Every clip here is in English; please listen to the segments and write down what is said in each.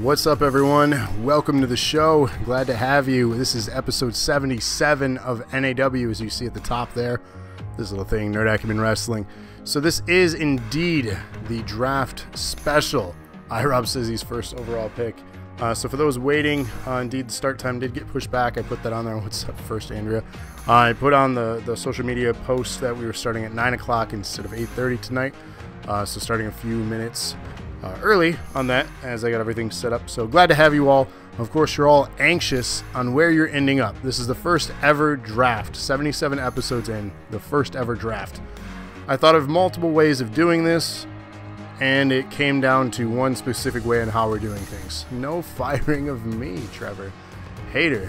What's up, everyone? Welcome to the show. Glad to have you. This is episode 77 of NAW, as you see at the top there. This little thing, Nerd Acumen Wrestling. So this is indeed the draft special. Rob says he's first overall pick. So for those waiting, indeed the start time did get pushed back. I put that on there. What's up first, Andrea? I put on the social media post that we were starting at 9 o'clock instead of 8:30 tonight. So starting a few minutes early on that as I got everything set up. So glad to have you all. Of course, you're all anxious on where you're ending up. This is the first ever draft, 77 episodes in, the first ever draft. I thought of multiple ways of doing this, and it came down to one specific way on how we're doing things. No firing of me, Trevor. Hater.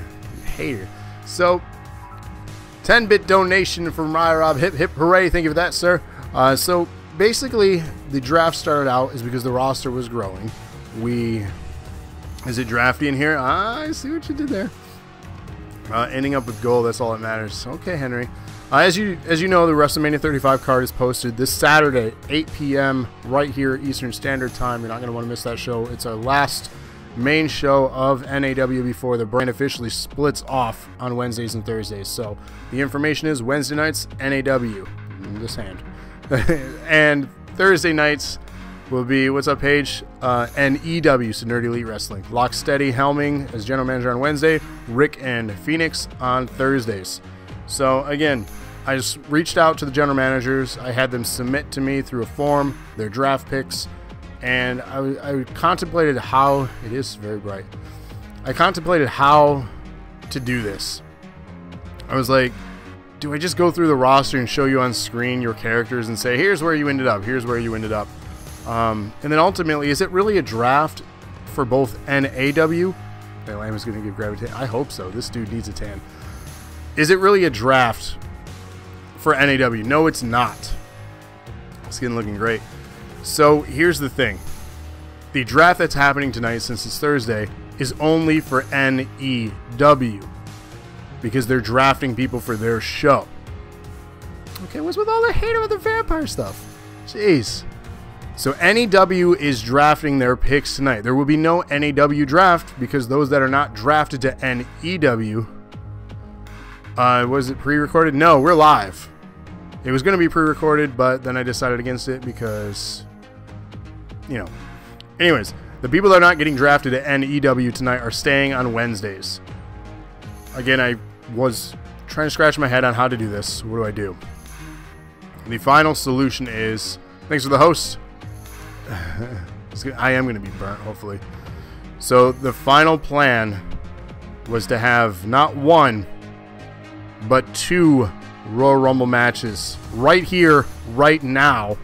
So, 10-bit donation from Rob. Hip hip hooray. Thank you for that, sir. So, basically, the draft started out is because the roster was growing. Is it drafty in here? I see what you did there. Ending up with gold, that's all that matters. Okay, Henry. As you know, the WrestleMania 35 card is posted this Saturday, 8 p.m. right here Eastern Standard Time. You're not going to want to miss that show. It's our last main show of NAW before the brand officially splits off on Wednesdays and Thursdays. So the information is Wednesday nights, NAW. In this hand. And Thursday nights will be, what's up, Paige? NEW, so Nerd Elite Wrestling. Locksteady Helming as general manager on Wednesday, Rick and Phoenix on Thursdays. So again, I just reached out to the general managers. I had them submit to me through a form their draft picks, and I contemplated how, it is very bright, I contemplated how to do this. I was like, do I just go through the roster and show you on screen your characters and say, here's where you ended up, here's where you ended up? And then ultimately, is it really a draft for both NAW? The Lamb is going to give Gravity. I hope so. This dude needs a tan. Is it really a draft for NAW? No, it's not. Skin looking great. So here's the thing. The draft that's happening tonight, since it's Thursday, is only for NEW. Because they're drafting people for their show. Okay, what's with all the hate about the vampire stuff? Jeez. So NEW is drafting their picks tonight. There will be no NAW draft because those that are not drafted to NEW... was it pre-recorded? No, we're live. It was going to be pre-recorded, but then I decided against it because, you know. Anyways, the people that are not getting drafted to NEW tonight are staying on Wednesdays. Again, I was trying to scratch my head on how to do this. What do? The final solution is, thanks for the host. I am going to be burnt, hopefully. So the final plan was to have not one, but 2 Royal Rumble matches right here, right now,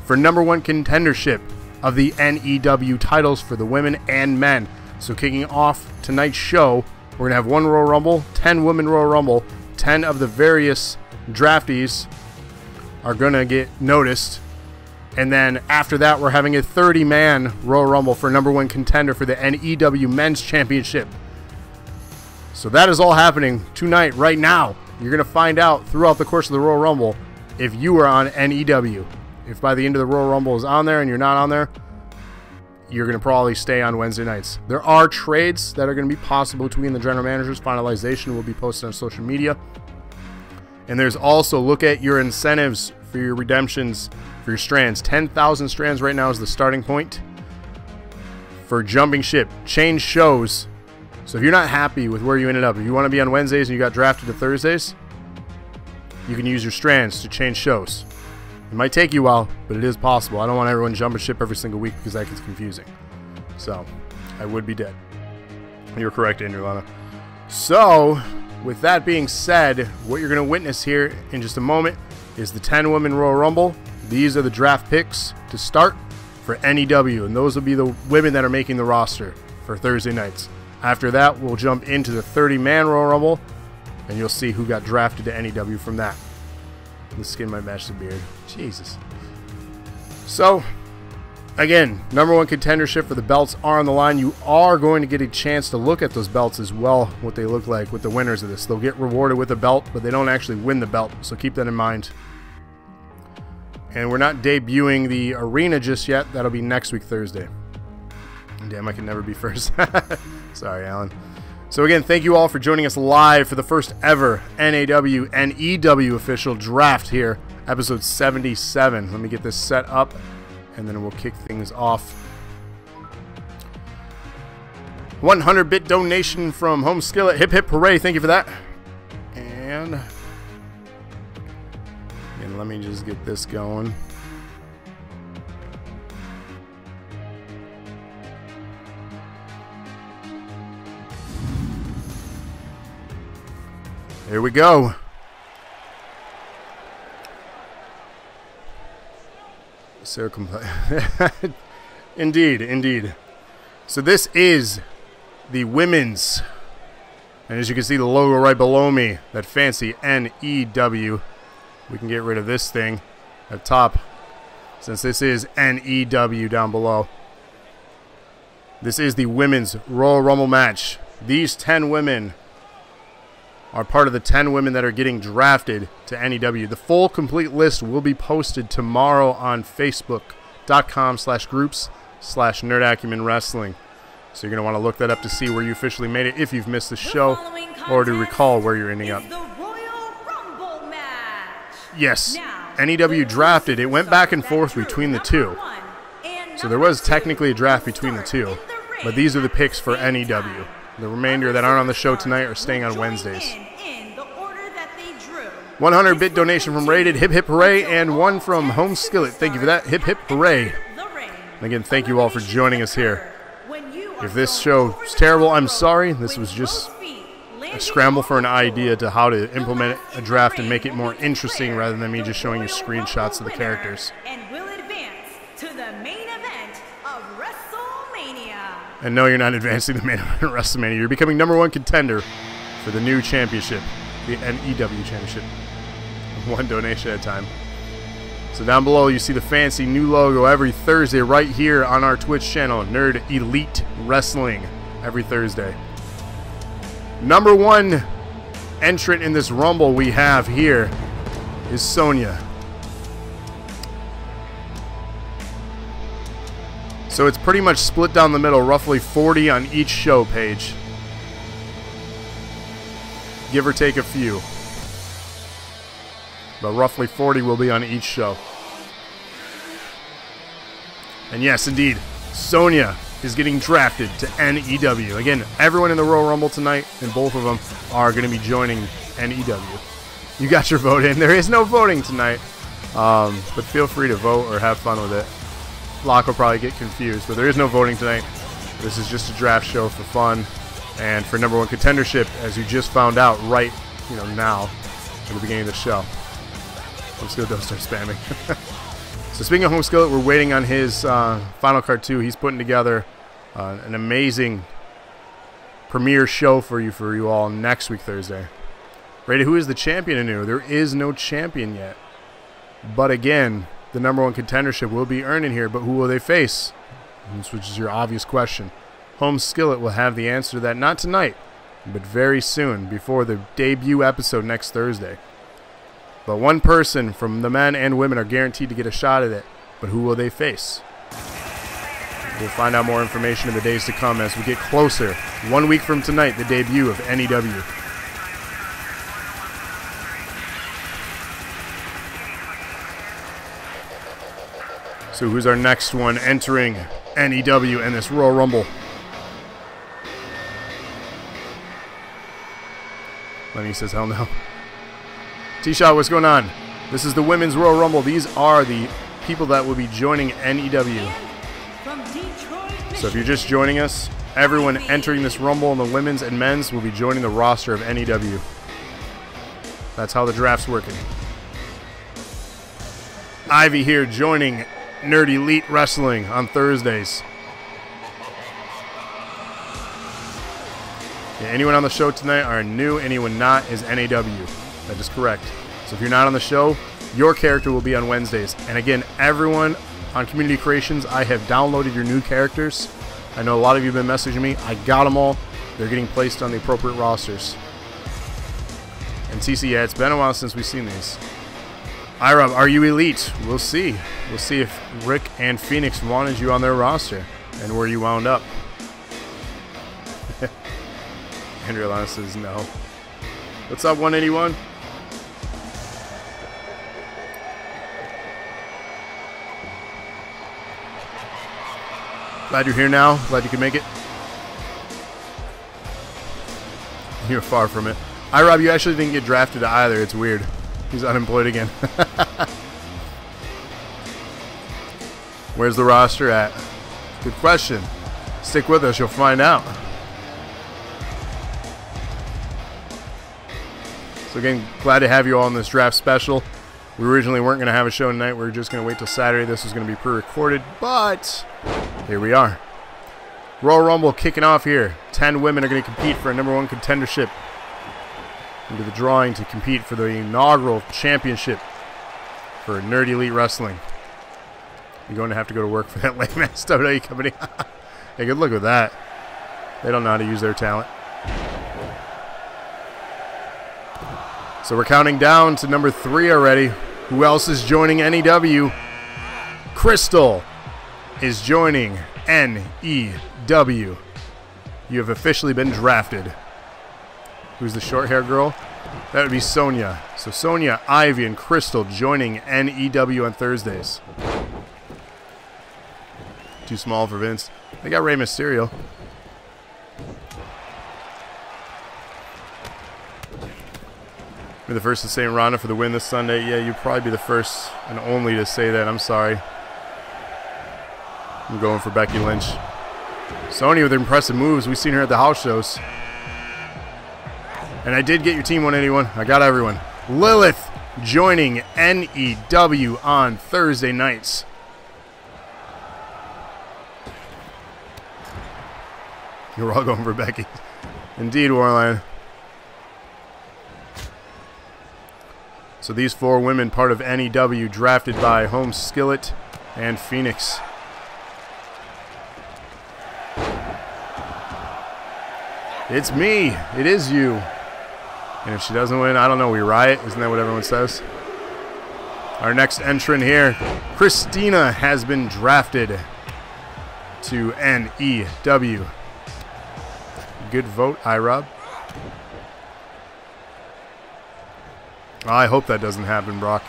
for #1 contendership of the NEW titles for the women and men. So kicking off tonight's show, we're going to have 1 Royal Rumble, 10 Women Royal Rumble, 10 of the various draftees are going to get noticed. And then after that, we're having a 30-man Royal Rumble for #1 contender for the NEW Men's Championship. So that is all happening tonight, right now. You're going to find out throughout the course of the Royal Rumble if you are on NEW. If by the end of the Royal Rumble is on there and you're not on there, you're going to probably stay on Wednesday nights. There are trades that are going to be possible between the general managers. Finalization will be posted on social media. And there's also, look at your incentives for your redemptions for your strands. 10,000 strands right now is the starting point for jumping ship. Change shows. So if you're not happy with where you ended up, if you want to be on Wednesdays and you got drafted to Thursdays, you can use your strands to change shows. It might take you a while, but it is possible. I don't want everyone jumping ship every single week because that gets confusing. So, I would be dead. You're correct, Andrew Lana. So, with that being said, what you're going to witness here in just a moment is the 10 Women Royal Rumble. These are the draft picks to start for NEW, and those will be the women that are making the roster for Thursday nights. After that, we'll jump into the 30-man Royal Rumble, and you'll see who got drafted to NEW from that. The skin might match the beard. Jesus. So, again, #1 contendership for the belts are on the line. You are going to get a chance to look at those belts as well, what they look like with the winners of this. They'll get rewarded with a belt, but they don't actually win the belt, so keep that in mind. And we're not debuting the arena just yet. That'll be next week, Thursday. Damn, I can never be first. Sorry, Alan. So again, thank you all for joining us live for the first ever NAW and EW official draft here, episode 77. Let me get this set up, and then we'll kick things off. 100-bit donation from Home Skillet. Hip hip hooray! Thank you for that. And let me just get this going. Here we go. So indeed, indeed. So this is the women's, and as you can see the logo right below me, that fancy NEW. We can get rid of this thing at top, since this is NEW down below. This is the women's Royal Rumble match. These 10 women are part of the 10 women that are getting drafted to NEW. The full complete list will be posted tomorrow on Facebook.com/groups/NerdAcumen Wrestling. So you're going to want to look that up to see where you officially made it if you've missed the show, or to recall where you're ending up. Yes, NEW drafted. It went back and forth between the two. So there was technically a draft between the two, but these are the picks for NEW. The remainder that aren't on the show tonight are staying on Wednesdays. 100-bit donation from Rated. Hip hip hooray. And one from Home Skillet. Thank you for that. Hip hip hooray. And again, thank you all for joining us here. If this show is terrible, I'm sorry. This was just a scramble for an idea to how to implement a draft and make it more interesting rather than me just showing you screenshots of the characters. And no, you're not advancing the main event of WrestleMania. You're becoming #1 contender for the new championship, the NEW championship. One donation at a time. So down below, you see the fancy new logo every Thursday right here on our Twitch channel, Nerd Elite Wrestling, every Thursday. #1 entrant in this Rumble we have here is Sonya. So it's pretty much split down the middle, roughly 40 on each show page. Give or take a few. But roughly 40 will be on each show. And yes, indeed, Sonya is getting drafted to NEW. Again, everyone in the Royal Rumble tonight, and both of them are going to be joining NEW. You got your vote in. There is no voting tonight, but feel free to vote or have fun with it. Locke will probably get confused, but there is no voting tonight. This is just a draft show for fun and for #1 contendership, as you just found out right, now at the beginning of the show. Home Skillet, don't start spamming. So speaking of Home Skillet, we're waiting on his Final Card 2. He's putting together an amazing premiere show for you all next week, Thursday. Rated, who is the champion anew? There is no champion yet. But again, the #1 contendership will be earned in here, but who will they face? Which is your obvious question. Home Skillet will have the answer to that, not tonight, but very soon, before the debut episode next Thursday. But one person from the men and women are guaranteed to get a shot at it, but who will they face? We'll find out more information in the days to come as we get closer. 1 week from tonight, the debut of NEW. So who's our next one entering NEW and this Royal Rumble? Lenny says, hell no. T-Shot, what's going on? This is the Women's Royal Rumble. These are the people that will be joining NEW. So if you're just joining us, everyone entering this Rumble in the women's and men's will be joining the roster of NEW. That's how the draft's working. Ivy here joining Nerd Elite Wrestling on Thursdays. Yeah, anyone on the show tonight are new, anyone not is NAW. That is correct. So if you're not on the show, your character will be on Wednesdays. And again, everyone on Community Creations, I have downloaded your new characters. I know a lot of you have been messaging me. I got them all. They're getting placed on the appropriate rosters. And TC, yeah, it's been a while since we've seen these. Irob, are you elite? We'll see. We'll see if Rick and Phoenix wanted you on their roster and where you wound up. Andrea Lana says no. What's up, 181? Glad you're here now. Glad you can make it. You're far from it. Rob, you actually didn't get drafted either. It's weird. He's unemployed again. Where's the roster at? Good question. Stick with us. You'll find out. So again, glad to have you all on this draft special. We originally weren't going to have a show tonight. We were just going to wait till Saturday. This was going to be pre-recorded, but here we are. Royal Rumble kicking off here. 10 women are going to compete for a #1 contendership into the drawing to compete for the inaugural championship for Nerd Elite Wrestling. You're going to have to go to work for that lame-ass WWE company. Hey, good luck with that. They don't know how to use their talent. So we're counting down to number 3 already. Who else is joining NEW? Crystal is joining NEW. You have officially been drafted. Who's the short-haired girl? That would be Sonya. So Sonya, Ivy, and Crystal joining NEW on Thursdays. Too small for Vince. They got Rey Mysterio. Be the first to say Ronda for the win this Sunday. Yeah, you'd probably be the first and only to say that. I'm sorry. I'm going for Becky Lynch. Sonya with impressive moves. We've seen her at the house shows. And I did get your team 181. I got everyone. Lilith joining NEW on Thursday nights. You're all going for Becky. Indeed, Warline. So these 4 women, part of NEW, drafted by Home Skillet and Phoenix. It's me. It is you. And if she doesn't win, I don't know, we riot. Isn't that what everyone says? Our next entrant here, Christina, has been drafted to NEW. Good vote, iRob. I hope that doesn't happen, Brock.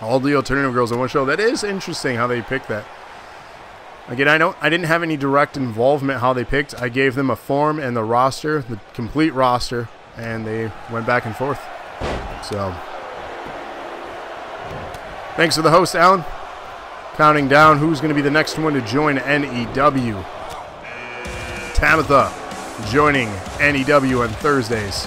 All the alternative girls in one show. That is interesting how they picked that. Again, I didn't have any direct involvement how they picked. I gave them a form and the roster, the complete roster, and they went back and forth. So, thanks to the host, Alan. Counting down who's going to be the next one to join NEW. Tabitha joining NEW on Thursdays.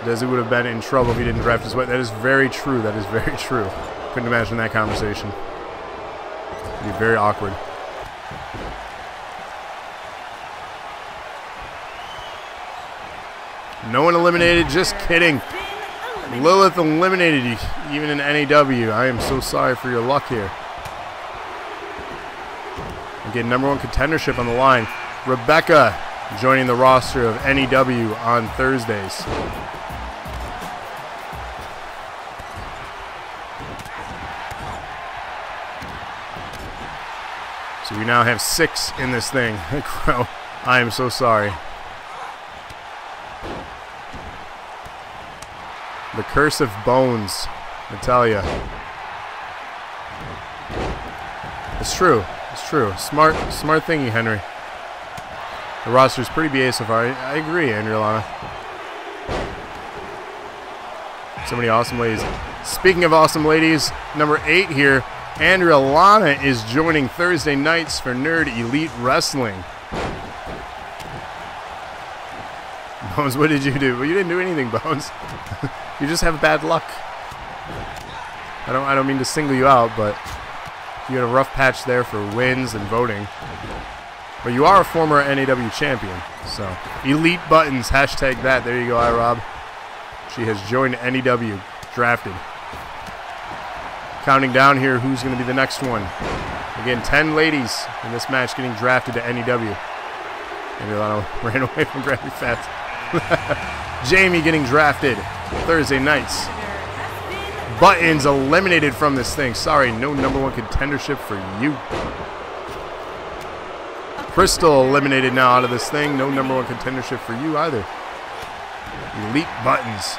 Desi would have been in trouble if he didn't draft his way. That is very true. That is very true. Couldn't imagine that conversation. It'd be very awkward. No one eliminated. Just kidding. Lilith eliminated you, even in NAW. I am so sorry for your luck here. Again, #1 contendership on the line. Rebecca joining the roster of NEW on Thursdays. So we now have 6 in this thing. I am so sorry. The Curse of Bones, Natalia. It's true. It's true. Smart thingy, Henry. The roster's pretty BA so far. I agree, Andrea Lana. So many awesome ladies. Speaking of awesome ladies, number 8 here, Andrea Lana is joining Thursday nights for Nerd Elite Wrestling. Bones, what did you do? Well, you didn't do anything, Bones. You just have bad luck. I don't mean to single you out, but you had a rough patch there for wins and voting. But you are a former NAW champion, so Elite Buttons, hashtag that. There you go, iRob. She has joined NAW, drafted. Counting down here, who's going to be the next one? Again, 10 ladies in this match getting drafted to NAW. Andrea Lana ran away from Gravity Fats. Jamie getting drafted Thursday nights. Buttons eliminated from this thing. Sorry, no #1 contendership for you. Crystal eliminated now out of this thing. No #1 contendership for you either. Elite Buttons.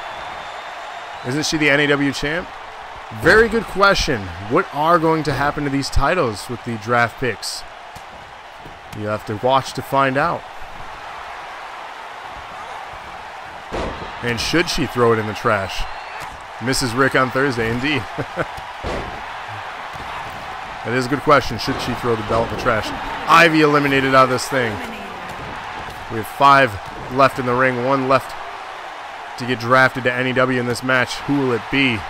Isn't she the NAW champ? Very good question. What are going to happen to these titles with the draft picks? You have to watch to find out. And should she throw it in the trash? Mrs. Rick on Thursday, indeed. That is a good question. Should she throw the belt in the trash? Ivy eliminated out of this thing. We have 5 left in the ring. 1 left to get drafted to NAW in this match. Who will it be?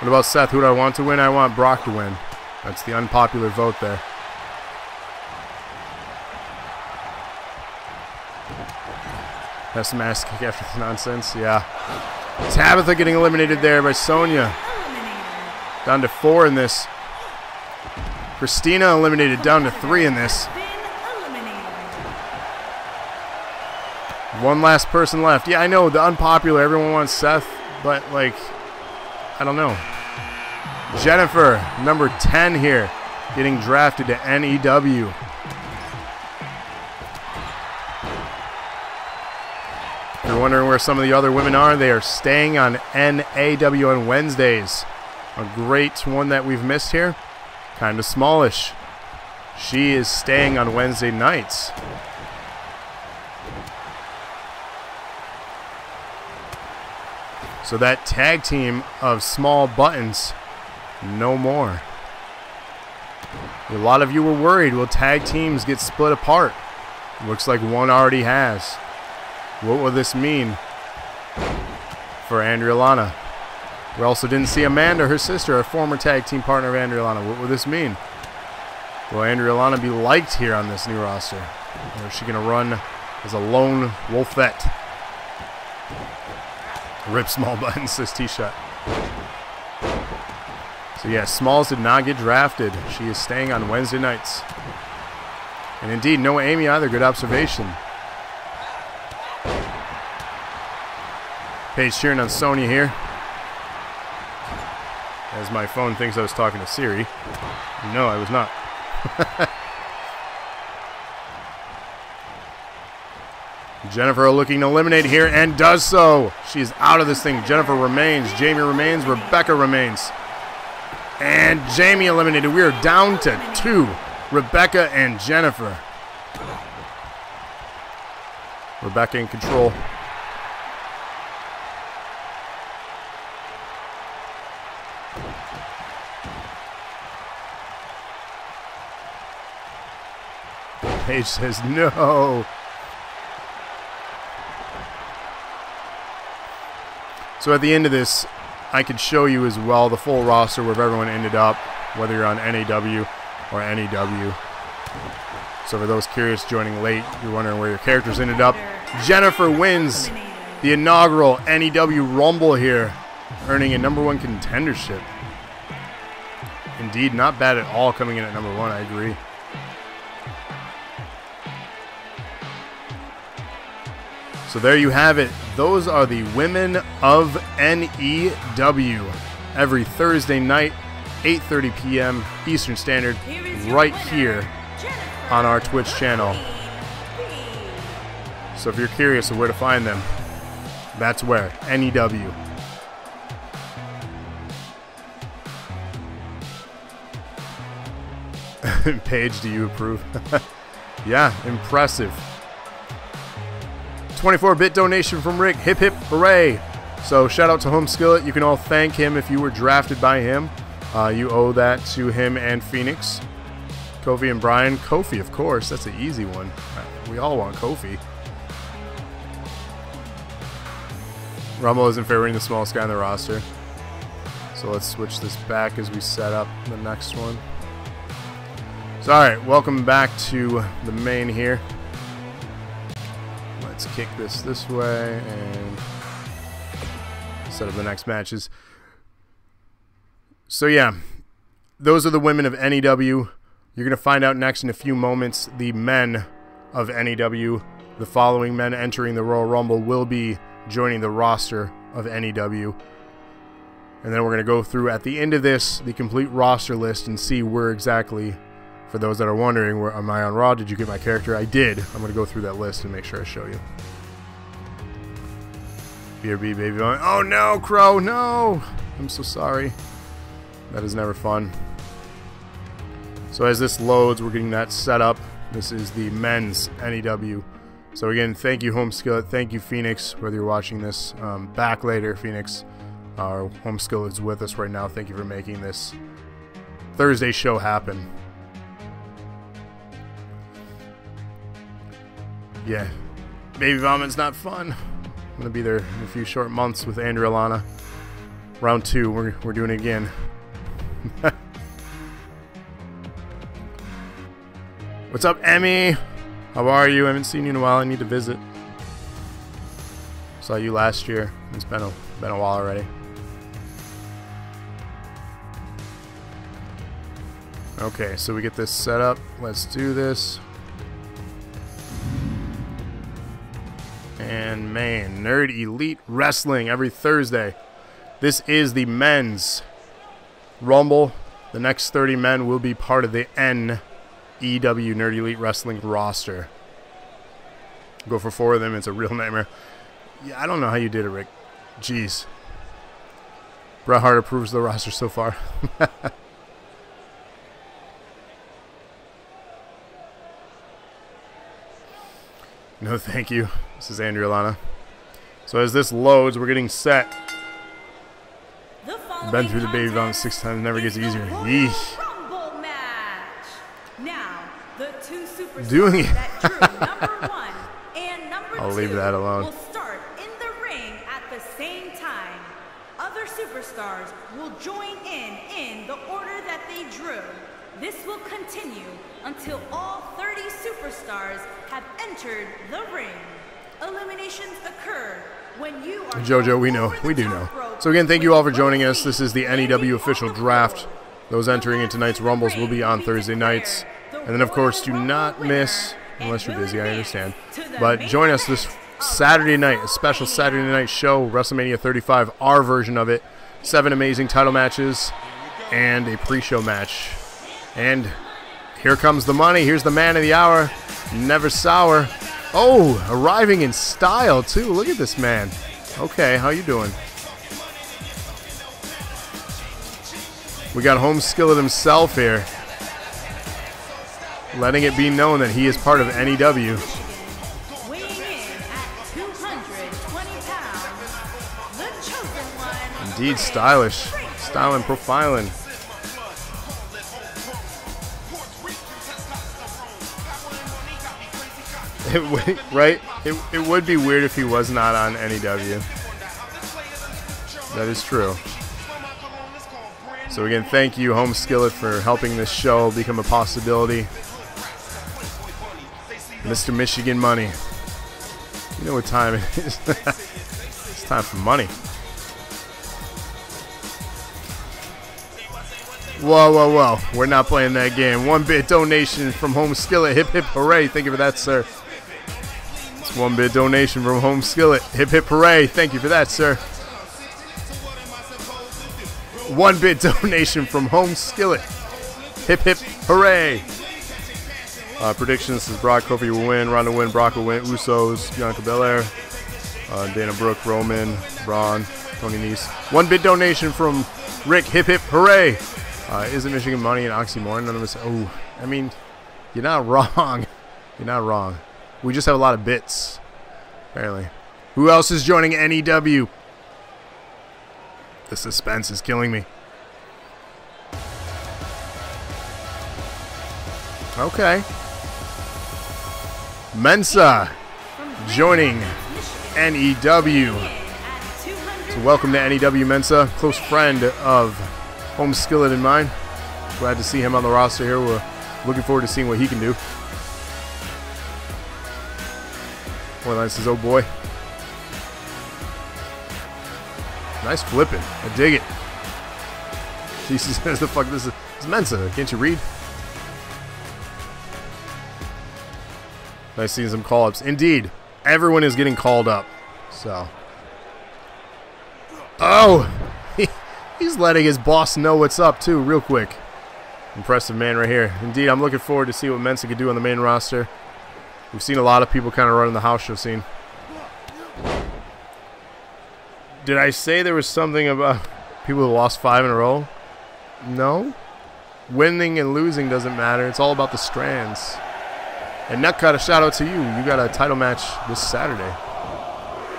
What about Seth? Who do I want to win? I want Brock to win. That's the unpopular vote there. Has some ass kick after the nonsense. Yeah. Tabitha getting eliminated there by Sonya. Down to 4 in this. Christina eliminated down to 3 in this. 1 last person left. Yeah, I know, the unpopular. Everyone wants Seth, but, like, I don't know. Jennifer, number 10 here, getting drafted to NAW. If you're wondering where some of the other women are, they are staying on NAW on Wednesdays. A great one that we've missed here. Kind of smallish. She is staying on Wednesday nights. So that tag team of small buttons, no more. A lot of you were worried, will tag teams get split apart? Looks like one already has. What will this mean for Andrea Lana? We also didn't see Amanda, her sister, a former tag team partner of Andrea Lana. What will this mean? Will Andrea Lana be liked here on this new roster? Or is she going to run as a lone wolfette? Rip small buttons, says T-Shot. So yeah, Smalls did not get drafted. She is staying on Wednesday nights. And indeed, no Amy either. Good observation. Paige cheering on Sonya here. As my phone thinks I was talking to Siri. No, I was not. Jennifer looking to eliminate here and does so. She's out of this thing. Jennifer remains. Jamie remains. Rebecca remains. And Jamie eliminated. We are down to 2. Rebecca and Jennifer. Rebecca in control. Paige says no. So at the end of this, I could show you as well the full roster where everyone ended up, whether you're on NAW or NEW. So for those curious joining late, you're wondering where your characters ended up. Jennifer wins the inaugural NEW Rumble here, earning a #1 contendership. Indeed, not bad at all coming in at #1, I agree. So there you have it. Those are the women of NEW. Every Thursday night, 8:30 p.m. Eastern Standard, right here on our Twitch channel. So if you're curious of where to find them, that's where, NEW. Paige, do you approve? Yeah, impressive. 24-bit donation from Rick. Hip hip hooray. So shout out to Home Skillet. You can all thank him if you were drafted by him. You owe that to him and Phoenix. Kofi and Brian. Kofi, of course. That's an easy one. We all want Kofi. Rumble isn't favoring the smallest guy on the roster. So let's switch this back as we set up the next one. So alright, welcome back to the main here. Let's kick this way and set up the next matches. So yeah, those are the women of NEW. You're going to find out next in a few moments the men of NEW. the following men entering the Royal Rumble will be joining the roster of NAW. And then we're going to go through at the end of this the complete roster list and see where exactly, for those that are wondering, where am I on Raw? Did you get my character? I did. I'm going to go through that list and make sure I show you. BRB, baby. Oh no, Crow, no! I'm so sorry. That is never fun. So as this loads, we're getting that set up. This is the men's NAW. So again, thank you, Home Skillet. Thank you, Phoenix, whether you're watching this back later, Phoenix. Our Home Skillet is with us right now. Thank you for making this Thursday show happen. Yeah, Baby Vomit's not fun. I'm going to be there in a few short months with Andrew Alana. Round 2, we're doing it again. What's up, Emmy? How are you? I haven't seen you in a while. I need to visit. Saw you last year. It's been a while already. Okay, so we get this set up. Let's do this. And man, Nerd Elite Wrestling every Thursday. This is the men's Rumble. The next 30 men will be part of the NEW, Nerd Elite Wrestling roster. Go for 4 of them. It's a real nightmare. Yeah, I don't know how you did it, Rick. Jeez. Bret Hart approves the roster so far. No, thank you. This is Andrew Alana. So as this loads, we're getting set. Been through the Baby Vomit 6 times, never gets easier. Yeesh. Now, the 2 superstars doing it. that drew number 1 and number 2 I'll leave that alone. will start in the ring at the same time. Other superstars will join in the order that they drew. This will continue until all 30 superstars have entered the ring. Eliminations occur when you are JoJo, we know. We do know. So again, thank you all for joining us. This is the NEW official draft. Those entering in tonight's Rumbles will be on Thursday nights. And then, of course, do not miss, unless you're busy, I understand. But join us this Saturday night, a special Saturday night show, WrestleMania 35, our version of it. 7 amazing title matches and a pre-show match. And here comes the money. Here's the man of the hour, Never Sour. Oh, arriving in style, too. Look at this man. Okay, how you doing? We got Home Skillet himself here, letting it be known that he is part of NEW. weighing in at 220 pounds, the chosen one. Indeed, stylish. Styling, profiling. Right? It would be weird if he was not on NEW. That is true. So again, thank you, Home Skillet, for helping this show become a possibility. Mr. Michigan Money. You know what time it is. It's time for money. Whoa, whoa, whoa. We're not playing that game. 1-bit donation from Home Skillet. Hip, hip, hooray. Thank you for that, sir. 1-bit donation from Home Skillet. Hip hip hooray. Thank you for that, sir. 1-bit donation from Home Skillet. Hip hip hooray. Predictions is Brock, Kofi will win, Ronda will win, Brock will win, Usos, Bianca Belair, Dana Brooke, Roman, Braun, Tony Nese. 1-bit donation from Rick. Hip hip hooray. Isn't Michigan Money an oxymoron? None of us. Oh, I mean, you're not wrong. You're not wrong. We just have a lot of bits, apparently. Who else is joining NEW? The suspense is killing me. Okay. Mensa joining NEW. So welcome to NEW, Mensa. Close friend of Home Skillet and mine. Glad to see him on the roster here. We're looking forward to seeing what he can do. Borderline says, oh boy. Nice flipping. I dig it. Jesus, the fuck, this is Mensa. Can't you read? Nice seeing some call-ups. Indeed, everyone is getting called up. So, oh, he's letting his boss know what's up too, real quick. Impressive man right here. Indeed, I'm looking forward to see what Mensa can do on the main roster. We've seen a lot of people kind of running the house show scene. Did I say there was something about people who lost 5 in a row? No. Winning and losing doesn't matter. It's all about the strands. And Nutcut, a shout out to you. You got a title match this Saturday.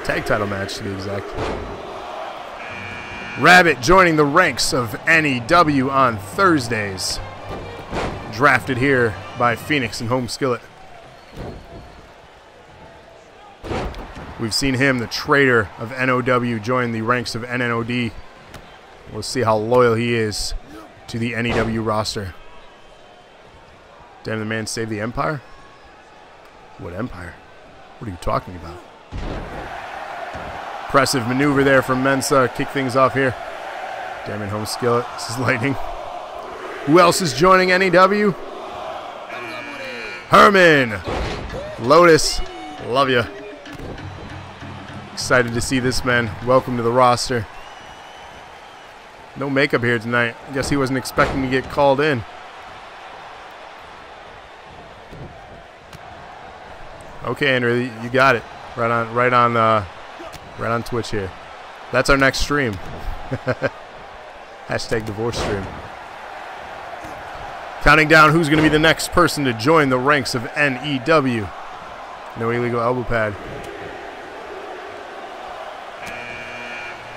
Tag title match to be exact. Rabbit joining the ranks of NAW on Thursdays. Drafted here by Phoenix and Home Skillet. We've seen him, the traitor of NOW, join the ranks of NNOD. We'll see how loyal he is to the NAW roster. Damn, the man saved the Empire? What Empire? What are you talking about? Impressive maneuver there from Mensa. Kick things off here. Damn it, Home Skillet. This is lightning. Who else is joining NAW? Herman. Lotus. Love ya. Excited to see this man. Welcome to the roster. No makeup here tonight. I guess he wasn't expecting to get called in. Okay, Andrew, you got it. Right on Twitch here. That's our next stream. Hashtag divorce stream. Counting down who's going to be the next person to join the ranks of NEW. No illegal elbow pad.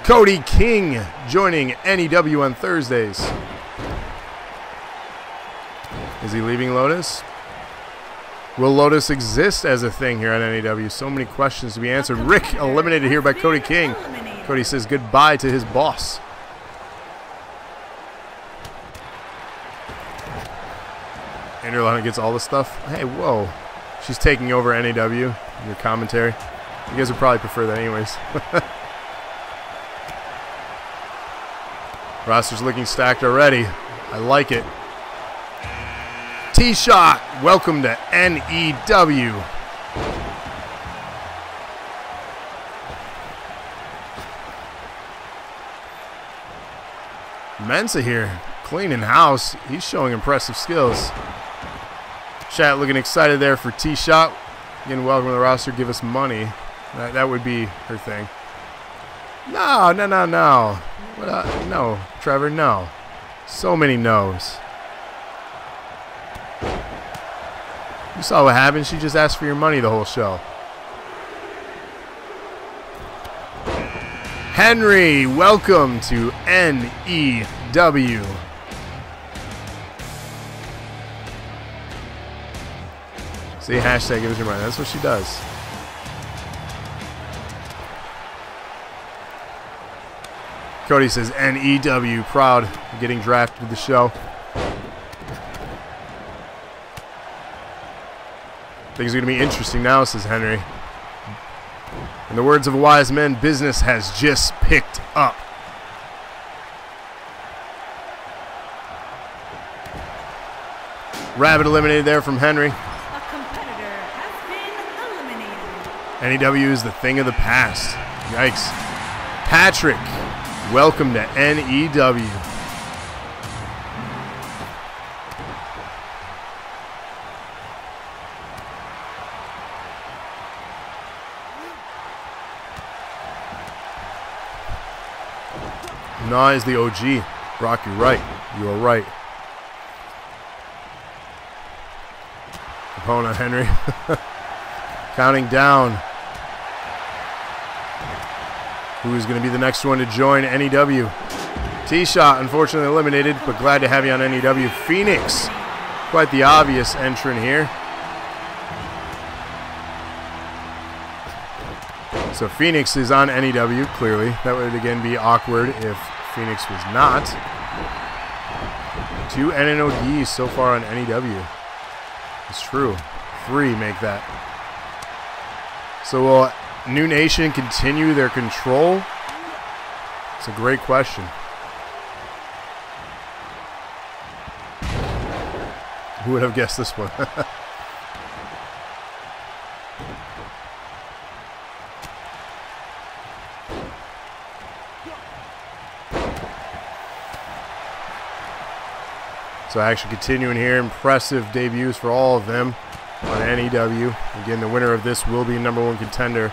Cody King joining NEW on Thursdays. Is he leaving Lotus? Will Lotus exist as a thing here on NEW? So many questions to be answered. Rick eliminated here by Cody King. Cody says goodbye to his boss. Andrew Lana gets all the stuff. Hey, whoa. She's taking over NAW. Your commentary. You guys would probably prefer that anyways. Roster's looking stacked already. I like it. T-Shot. Welcome to NEW. Mensa here. Cleaning house. He's showing impressive skills. Chat looking excited there for T-Shot. Again, welcome to the roster. Give us money. That would be her thing. No. No, Trevor, no. So many no's. You saw what happened. She just asked for your money the whole show. Henry, welcome to NEW. See, hashtag give us your money. That's what she does. Cody says NEW, proud of getting drafted to the show. Things are going to be interesting now, says Henry. In the words of a wise man, business has just picked up. Rabbit eliminated there from Henry. A competitor has been eliminated. NEW is the thing of the past. Yikes. Patrick, welcome to NEW. NAW is the OG. Brock, you're right. You are right. Opponent Henry. Counting down. Who is going to be the next one to join NEW? T-Shot, unfortunately eliminated, but glad to have you on NEW. Phoenix, quite the obvious entrant here. So Phoenix is on NEW, clearly. That would again be awkward if Phoenix was not. 2 NNODs so far on NEW. It's true. 3 make that. So will New Nation continue their control? It's a great question. Who would have guessed this one? So action continuing here. Impressive debuts for all of them on NAW. Again, the winner of this will be #1 contender.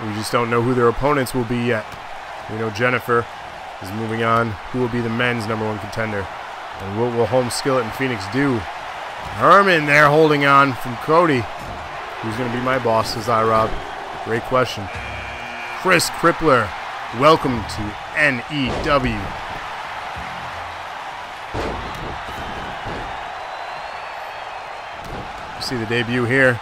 We just don't know who their opponents will be yet. We know Jennifer is moving on. Who will be the men's #1 contender? And what will Home Skillet and Phoenix do? Herman there holding on from Cody. Who's going to be my boss, says iRob. Great question. Chris Crippler, welcome to NEW. You see the debut here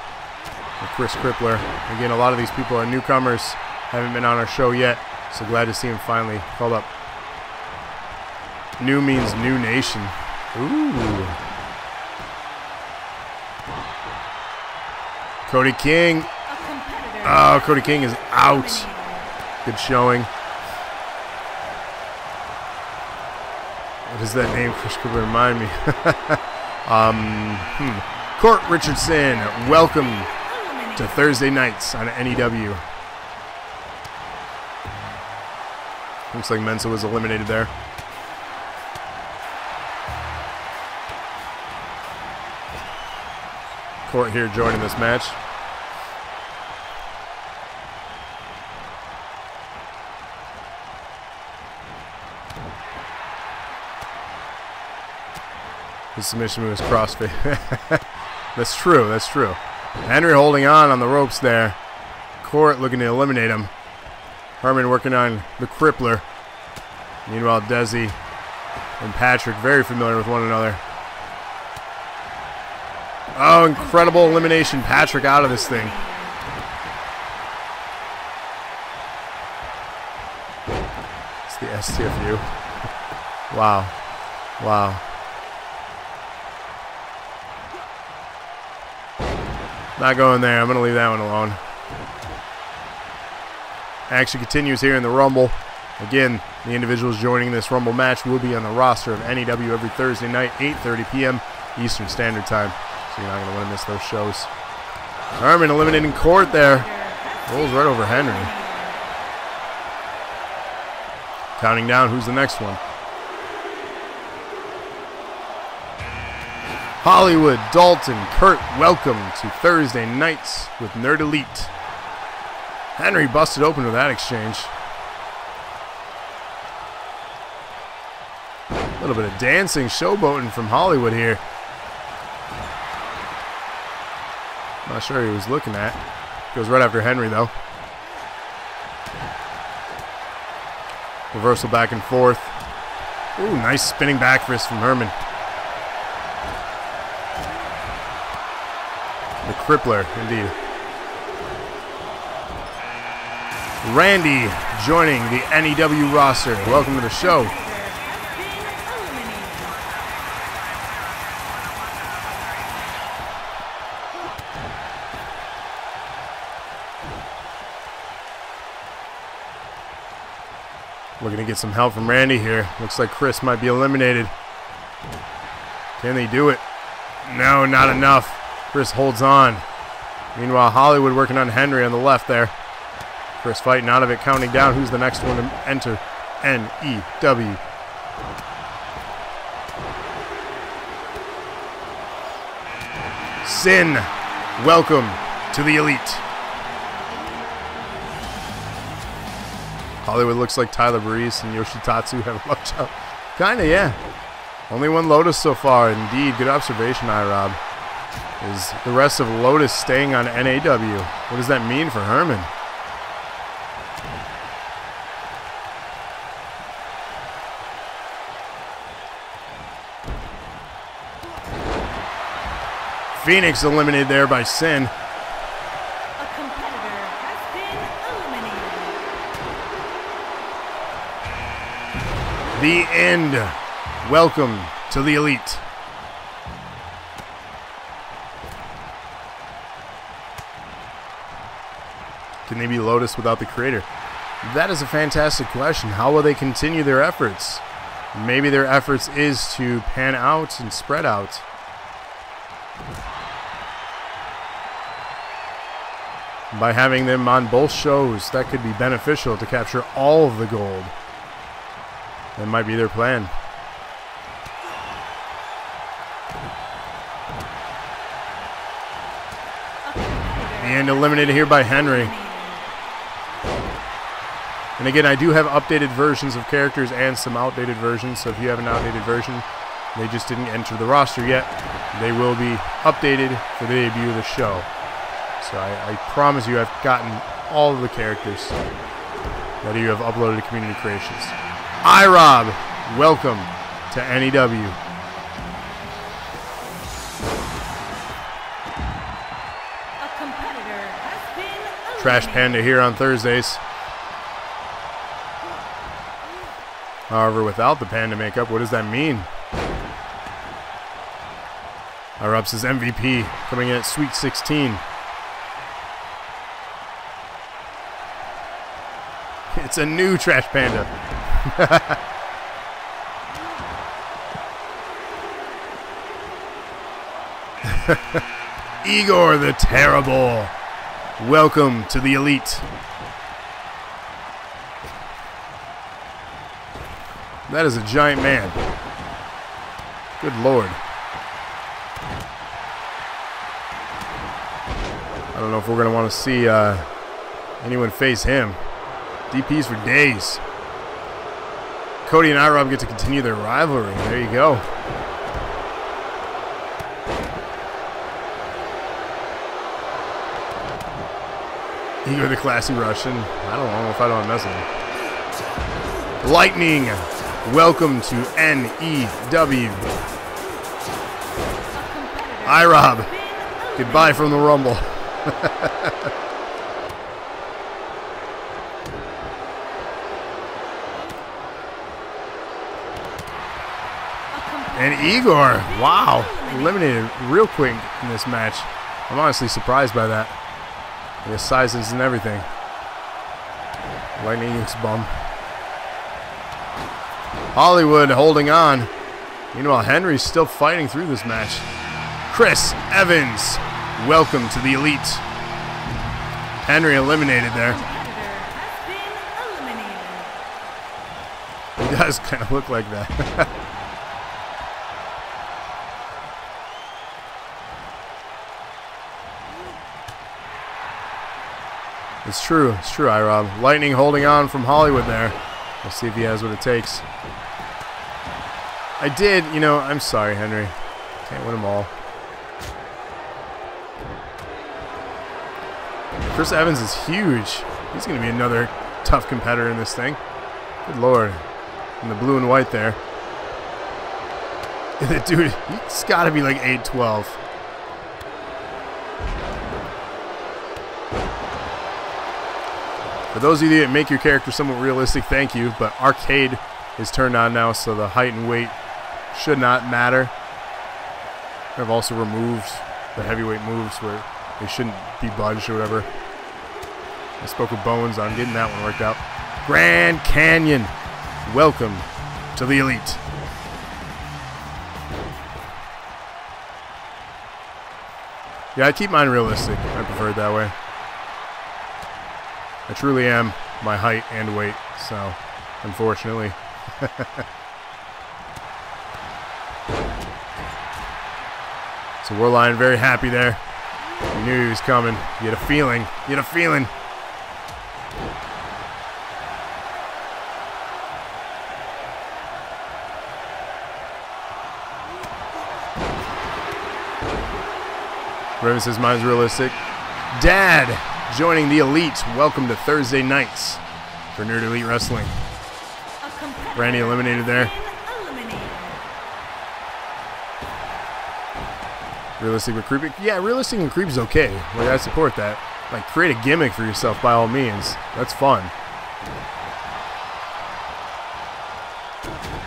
of Chris Crippler. Again, a lot of these people are newcomers, haven't been on our show yet, so glad to see him finally called up. New means new nation. Ooh. Cody King. Oh, Cody King is out. Good showing. What does that name, Chris Cooper, remind me? Court Richardson, welcome to Thursday nights on NEW. Looks like Mensa was eliminated there. Court here joining this match. His submission move is CrossFit. That's true, that's true. Henry holding on the ropes there. Court looking to eliminate him. Herman working on the Crippler. Meanwhile, Desi and Patrick very familiar with one another. Oh, incredible elimination. Patrick out of this thing. It's the STFU. Wow. Wow. Not going there. I'm going to leave that one alone. Action continues here in the Rumble. Again, the individuals joining this Rumble match will be on the roster of NEW every Thursday night, 8:30 p.m. Eastern Standard Time. So you're not going to want to miss those shows. Herman eliminating Court there. Rolls right over Henry. Counting down, who's the next one? Hollywood, Dalton, Kurt, welcome to Thursday nights with Nerd Elite. Henry busted open with that exchange. A little bit of dancing, showboating from Hollywood here. Not sure he was looking at. Goes right after Henry though. Reversal back and forth. Ooh, nice spinning back fist from Herman. The Crippler, indeed. Randy joining the NEW roster. Welcome to the show. Looking to get some help from Randy here. Looks like Chris might be eliminated. Can they do it? No, not enough. Chris holds on. Meanwhile, Hollywood working on Henry on the left there. Chris fighting out of it, counting down. Who's the next one to enter NEW? Sin, welcome to the Elite. Hollywood looks like Tyler Breeze and Yoshitatsu have a love child. Kinda, yeah. Only one Lotus so far. Indeed, good observation, iRob. Is the rest of Lotus staying on NAW? What does that mean for Herman? Phoenix eliminated there by Sin. A competitor has been eliminated. The end. Welcome to the Elite. Can they be Lotus without the creator? That is a fantastic question. How will they continue their efforts? Maybe their efforts is to pan out and spread out. By having them on both shows, that could be beneficial to capture all of the gold. That might be their plan. And eliminated here by Henry. And again, I do have updated versions of characters and some outdated versions, so if you have an outdated version, they just didn't enter the roster yet, they will be updated for the debut of the show. So I promise you I've gotten all of the characters that you have uploaded to Community Creations. iRob, welcome to NAW. A competitor has been eliminated. Trash Panda here on Thursdays. However, without the panda makeup, what does that mean? iRob says MVP coming in at Sweet 16. It's a new Trash Panda. Igor the Terrible. Welcome to the Elite. That is a giant man. Good Lord. I don't know if we're going to want to see anyone face him. DPs for days. Cody and iRob get to continue their rivalry. There you go. Igor the Classy Russian. I don't know if I don't mess with him. Lightning. Welcome to NEW. iRob. Goodbye from the Rumble. And Igor, wow, eliminated real quick in this match. I'm honestly surprised by that. I guess sizes and everything. Lightning looks bum. Hollywood holding on. Meanwhile, Henry's still fighting through this match. Chris Evans, welcome to the Elite. Henry eliminated there. He does kind of look like that. It's true, iRob. Lightning holding on from Hollywood there. We'll see if he has what it takes. I did, you know, I'm sorry, Henry. Can't win them all. Chris Evans is huge. He's going to be another tough competitor in this thing. Good Lord. In the blue and white there. Dude, he's got to be like 8'12". For those of you that make your character somewhat realistic, thank you. But arcade is turned on now, so the height and weight should not matter. I've also removed the heavyweight moves where they shouldn't be budged or whatever. I spoke with Bones on getting that one worked out. Grand Canyon, welcome to the Elite. Yeah, I keep mine realistic. I prefer it that way. I truly am my height and weight, so unfortunately. So Warline very happy there. He knew he was coming. You had a feeling. You had a feeling. Raven says mine's realistic. Dad joining the Elite. Welcome to Thursday nights for Nerd Elite Wrestling. Randy eliminated there. Realistic and creepy. Yeah, realistic and creepy is okay. Like, I support that. Like, create a gimmick for yourself by all means. That's fun.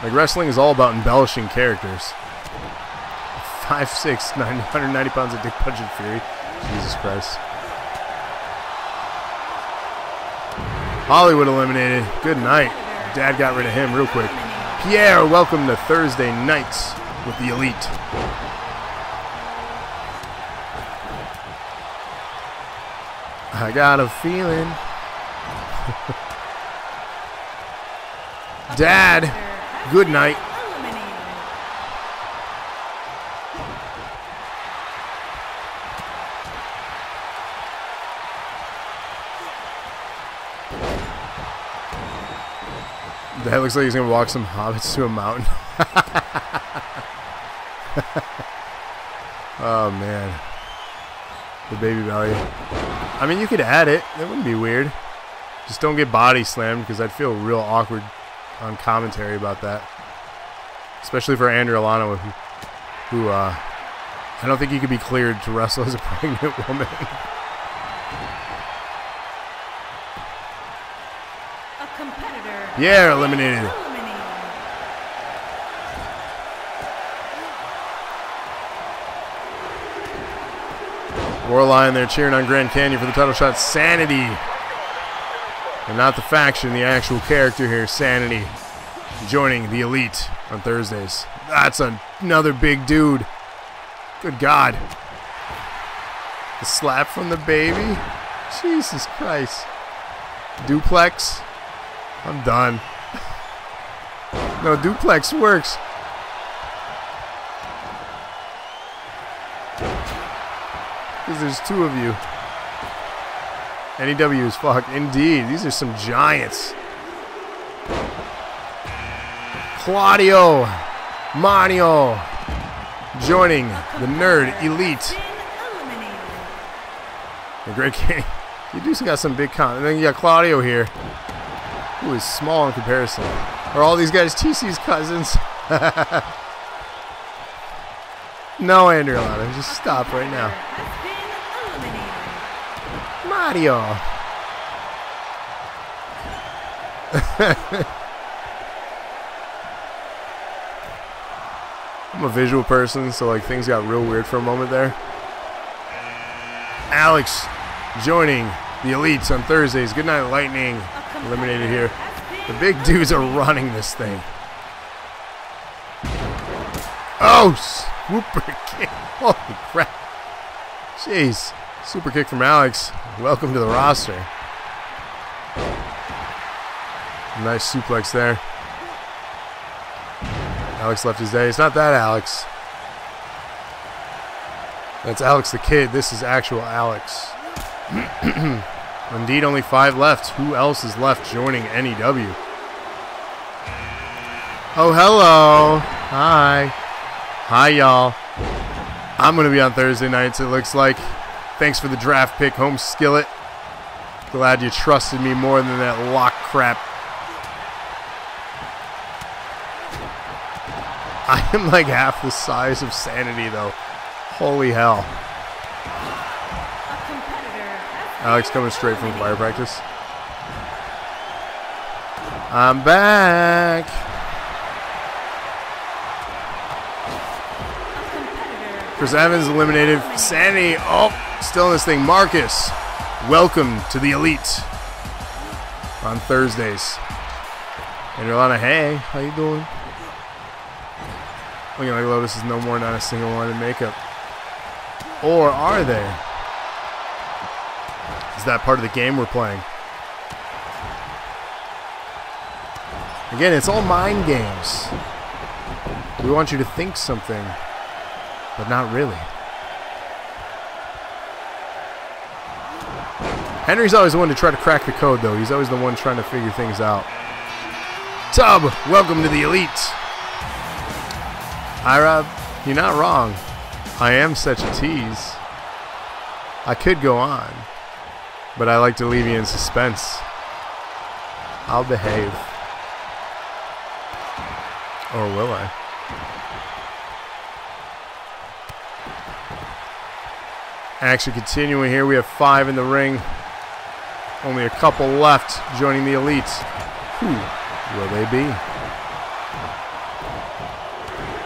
Like, wrestling is all about embellishing characters. 5'6", 190 pounds of Dick Punching Fury. Jesus Christ. Hollywood eliminated. Good night. Dad got rid of him real quick. Pierre, welcome to Thursday nights with the Elite. I got a feeling. Dad, good night. That looks like he's gonna walk some hobbits to a mountain. Oh man, the baby belly. I mean, you could add it. That wouldn't be weird. Just don't get body slammed, because I'd feel real awkward on commentary about that, especially for Andrew Alano, who I don't think he could be cleared to wrestle as a pregnant woman. A competitor. Yeah, eliminated. War Lion there cheering on Grand Canyon for the title shot. Sanity. And not the faction, the actual character here, Sanity, joining the Elite on Thursdays. That's another big dude. Good God. The slap from the baby. Jesus Christ. Duplex. I'm done. No, duplex works. Because there's two of you. NAW is fuck. Indeed. These are some giants. Claudio Mario joining the Nerd Elite. The Great King. You do got some big con. And then you got Claudio here, who is small in comparison. Are all these guys TC's cousins? No, Andrew Alano. Just stop right now. Mario. I'm a visual person, so like things got real weird for a moment there. Alex joining the Elites on Thursdays. Good Night Lightning eliminated here. The big dudes are running this thing. Oh, super kick. Holy crap. Jeez. Super kick from Alex. Welcome to the roster. Nice suplex there. Alex left his day. It's not that Alex. That's Alex the Kid. This is actual Alex. Indeed, only 5 left. Who else is left joining NAW? Oh, hello. Hi. Hi, y'all. I'm going to be on Thursday nights, it looks like. Thanks for the draft pick, Home Skillet. Glad you trusted me more than that lock crap. I am like half the size of Sanity, though. Holy hell. Alex coming straight from fire practice. I'm back. Chris Evans eliminated. Sanity, oh, still in this thing. Marcus, welcome to the Elite on Thursdays. And you're on a hey, how you doing? Looking like Lotus is no more, not a single one in makeup. Or are they? Is that part of the game we're playing? Again, it's all mind games. We want you to think something, but not really. Henry's always the one to try to crack the code, though. He's always the one trying to figure things out. Tub, welcome to the Elite. Hi, Rob. You're not wrong. I am such a tease. I could go on, but I like to leave you in suspense. I'll behave. Or will I? Action continuing here. We have 5 in the ring. Only a couple left joining the Elite. Who will they be?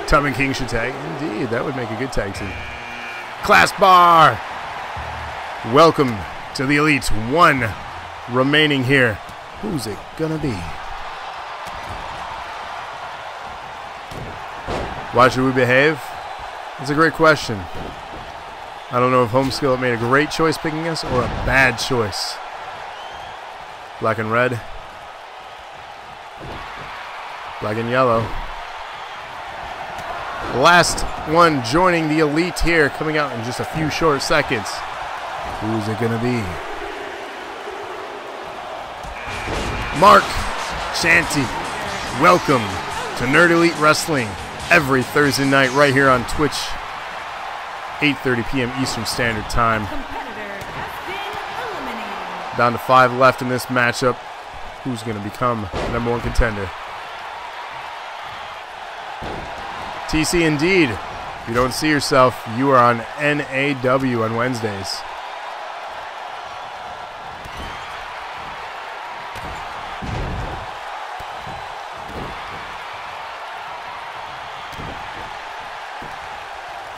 Tub and King should tag. Indeed, that would make a good tag team. Class Bar. Welcome to the Elite. 1 remaining here. Who's it gonna be? Why should we behave? That's a great question. I don't know if Home Skillet made a great choice picking us or a bad choice. Black and red. Black and yellow. Last one joining the Elite here, coming out in just a few short seconds. Who's it gonna be? Mark Shanty Welcome to Nerd Elite Wrestling every Thursday night right here on Twitch, 8:30 p.m. Eastern Standard Time. Down to 5 left in this matchup. Who's going to become the number 1 contender? TC indeed. If you don't see yourself, you are on NAW on Wednesdays.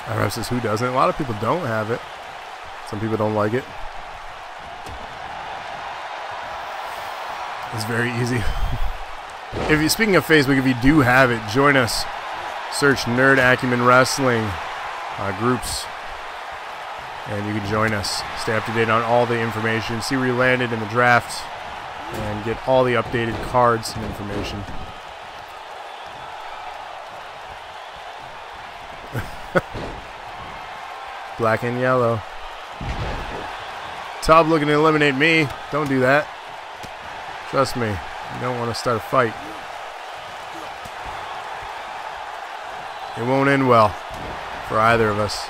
Ref says, who doesn't? A lot of people don't have it. Some people don't like it. It's very easy. If you, speaking of Facebook, if you do have it, join us. Search Nerd Acumen Wrestling groups, and you can join us. Stay up to date on all the information. See where you landed in the draft, and get all the updated cards and information. Black and yellow. Tub looking to eliminate me. Don't do that. Trust me. You don't want to start a fight. It won't end well for either of us.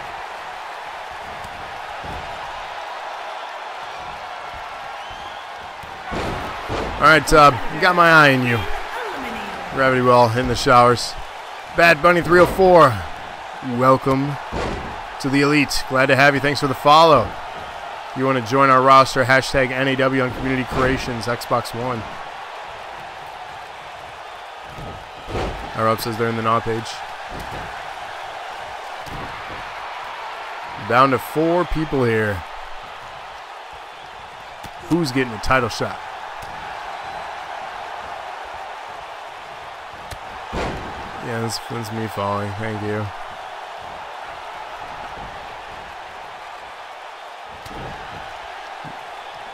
Alright, Tub. You got my eye on you. Gravity well in the showers. Bad Bunny 304. Welcome to the Elite. Glad to have you. Thanks for the follow. If you want to join our roster, hashtag NAW on Community Creations, Xbox One. Our up says they're in the NAW page. Down to 4 people here. Who's getting a title shot? Yeah, that's me falling. Thank you.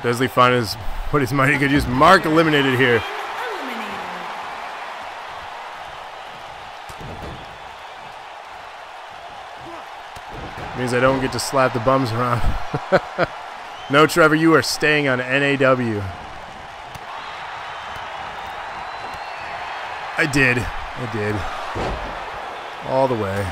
Desley Fun is what his money could use. Mark eliminated here. Means I don't get to slap the bums around. No, Trevor, you are staying on NAW. I did. All the way.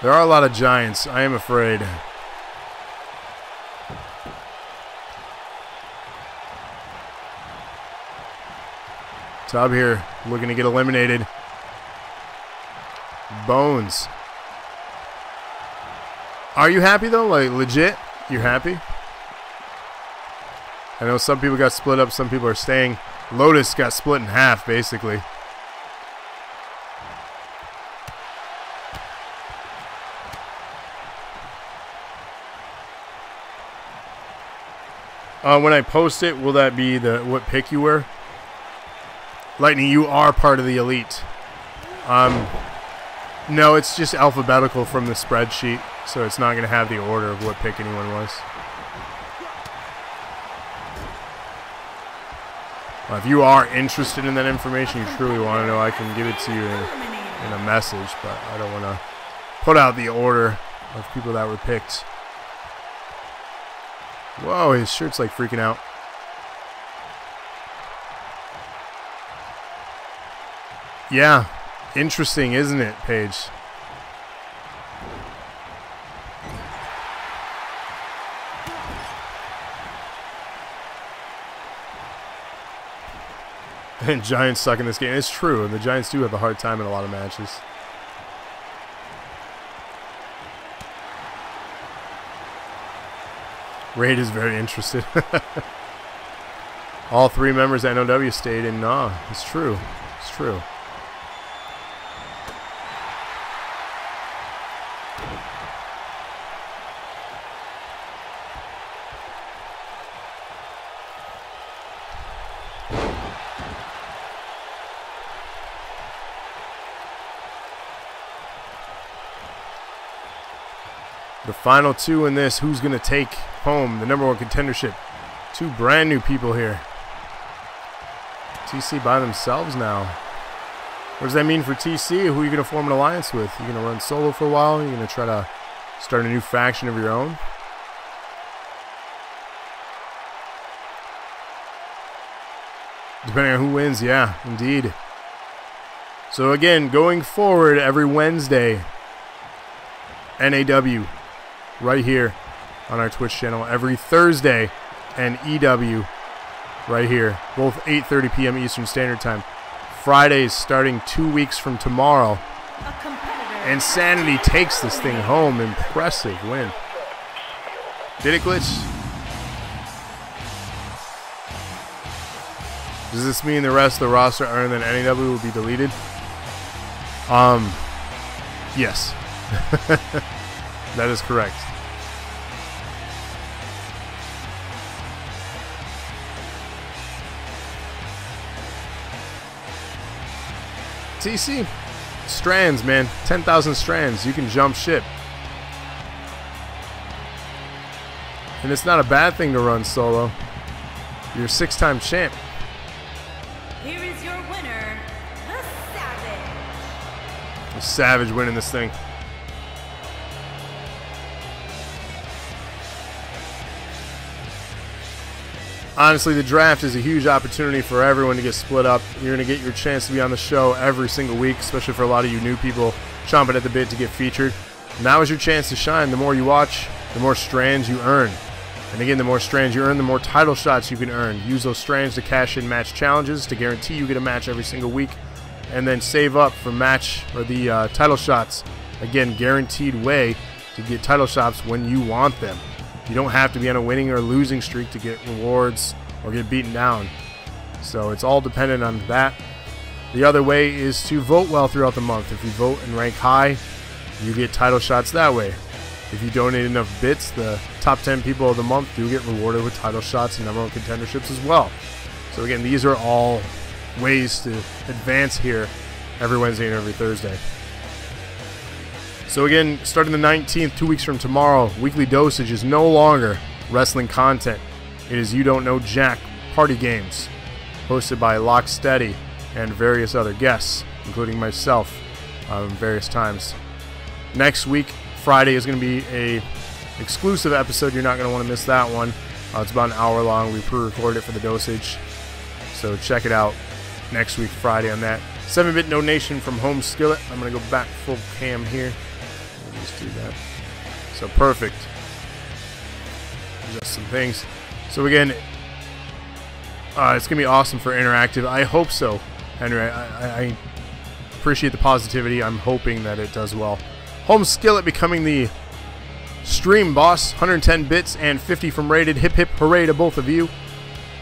There are a lot of giants. I am afraid. Tob here looking to get eliminated. Bones. Are you happy though? Like legit? You're happy? I know some people got split up, some people are staying. Lotus got split in half basically. When I post it, will that be what pick you were? Lightning, you are part of the Elite. No, it's just alphabetical from the spreadsheet, so it's not going to have the order of what pick anyone was. If you are interested in that information, you truly want to know, I can give it to you in a message, but I don't want to put out the order of people that were picked. Whoa, his shirt's like freaking out. Yeah, interesting, isn't it, Paige? And Giants suck in this game. It's true, and the Giants do have a hard time in a lot of matches. Raid is very interested. All 3 members at NOW stayed in NAW. It's true. It's true. The final 2 in this, who's going to take home the #1 contendership? 2 brand new people here. TC by themselves now. What does that mean for TC? Who are you going to form an alliance with? You going to run solo for a while? Are you going to try to start a new faction of your own? Depending on who wins, yeah, indeed. So again, going forward every Wednesday, NAW right here on our Twitch channel. Every Thursday, and EW right here, both 8:30 p.m. Eastern Standard Time. Fridays starting 2 weeks from tomorrow. Insanity takes this thing home. Impressive win. Did it glitch? Does this mean the rest of the roster other than NAW will be deleted? Yes. That is correct. TC. Strands, man. 10,000 strands. You can jump ship. And it's not a bad thing to run solo. You're a 6-time champ. Here is your winner, the Savage. The Savage winning this thing. Honestly, the draft is a huge opportunity for everyone to get split up. You're going to get your chance to be on the show every single week, especially for a lot of you new people chomping at the bit to get featured. Now is your chance to shine. The more you watch, the more strands you earn. And again, the more strands you earn, the more title shots you can earn. Use those strands to cash in match challenges to guarantee you get a match every single week. And then save up for match or the title shots. Again, guaranteed way to get title shots when you want them. You don't have to be on a winning or losing streak to get rewards or get beaten down. So it's all dependent on that. The other way is to vote well throughout the month. If you vote and rank high, you get title shots that way. If you donate enough bits, the top 10 people of the month do get rewarded with title shots and number one contenderships as well. So again, these are all ways to advance here every Wednesday and every Thursday. So again, starting the 19th, 2 weeks from tomorrow, Weekly Dosage is no longer wrestling content. It is You Don't Know Jack party games, hosted by Locksteady and various other guests, including myself, various times. Next week, Friday, is going to be a exclusive episode. You're not going to want to miss that one. It's about an hour long. We pre-recorded it for the Dosage, so check it out next week, Friday, on that. 7-bit donation from Home Skillet. I'm going to go back full cam here. Let me just do that. So perfect. Just some things. So again, it's going to be awesome for interactive. I hope so, Henry. I appreciate the positivity. I'm hoping that it does well. Home Skillet becoming the stream boss. 110 bits and 50 from Rated. Hip hip hooray to both of you.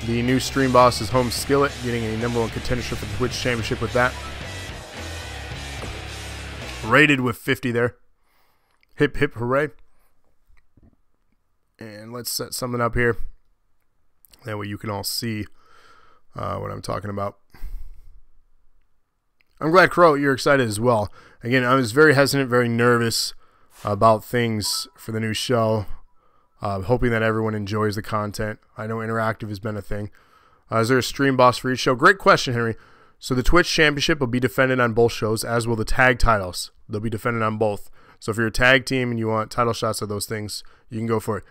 The new stream boss is Home Skillet, getting a number one contendership for the Twitch Championship with that. Rated with 50 there. Hip hip hooray. And let's set something up here. That way you can all see what I'm talking about. I'm glad, Crow, you're excited as well. Again, I was very hesitant, very nervous about things for the new show. Hoping that everyone enjoys the content. I know interactive has been a thing. Is there a stream boss for each show? Great question, Henry. So the Twitch Championship will be defended on both shows, as will the tag titles. They'll be defended on both. So if you're a tag team and you want title shots of those things, you can go for it.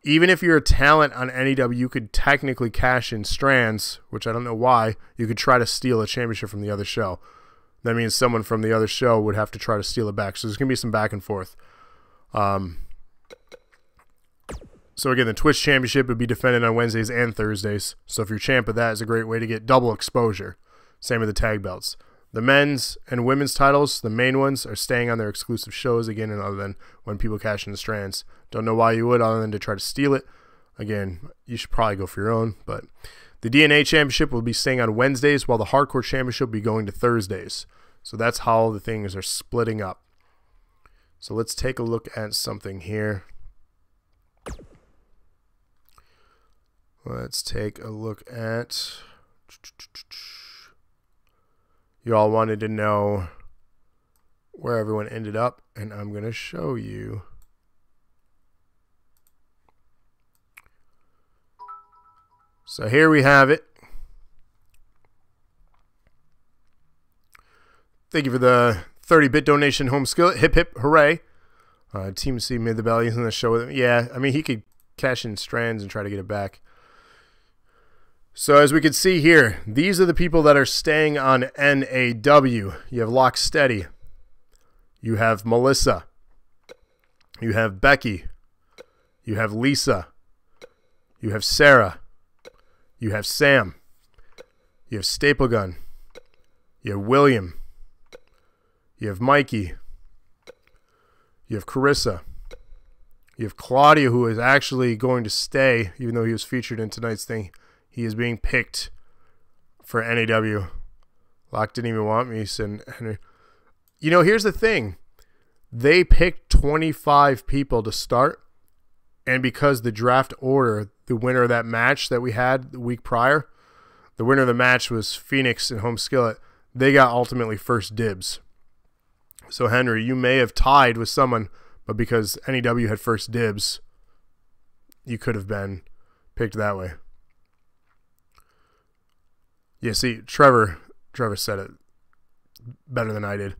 Even if you're a talent on NAW, you could technically cash in strands, which I don't know why. You could try to steal a championship from the other show. That means someone from the other show would have to try to steal it back. So there's going to be some back and forth. So again, the Twitch Championship would be defended on Wednesdays and Thursdays. So if you're champ of that, is a great way to get double exposure. Same with the tag belts. The men's and women's titles, the main ones, are staying on their exclusive shows again, and other than when people cash in the strands. Don't know why you would, other than to try to steal it. Again, you should probably go for your own. But the DNA Championship will be staying on Wednesdays, while the Hardcore Championship will be going to Thursdays. So that's how the things are splitting up. So let's take a look at something here. Let's take a look at... You all wanted to know where everyone ended up, and I'm going to show you. So here we have it. Thank you for the 30-bit donation, Home Skillet. Hip hip hooray. Team C made the bell. He's in the show with him. Yeah, I mean, he could cash in strands and try to get it back. So as we can see here, these are the people that are staying on NAW. You have Locksteady. You have Melissa. You have Becky. You have Lisa. You have Sarah. You have Sam. You have Staple Gun. You have William. You have Mikey. You have Carissa. You have Claudia, who is actually going to stay, even though he was featured in tonight's thing. He is being picked for NAW. Locke didn't even want me. He said, Henry. You know, here's the thing. They picked 25 people to start. And because the draft order, the winner of that match that we had the week prior, the winner of the match was Phoenix and Home Skillet. They got ultimately first dibs. So, Henry, you may have tied with someone, but because NAW had first dibs, you could have been picked that way. Yeah, see, Trevor said it better than I did.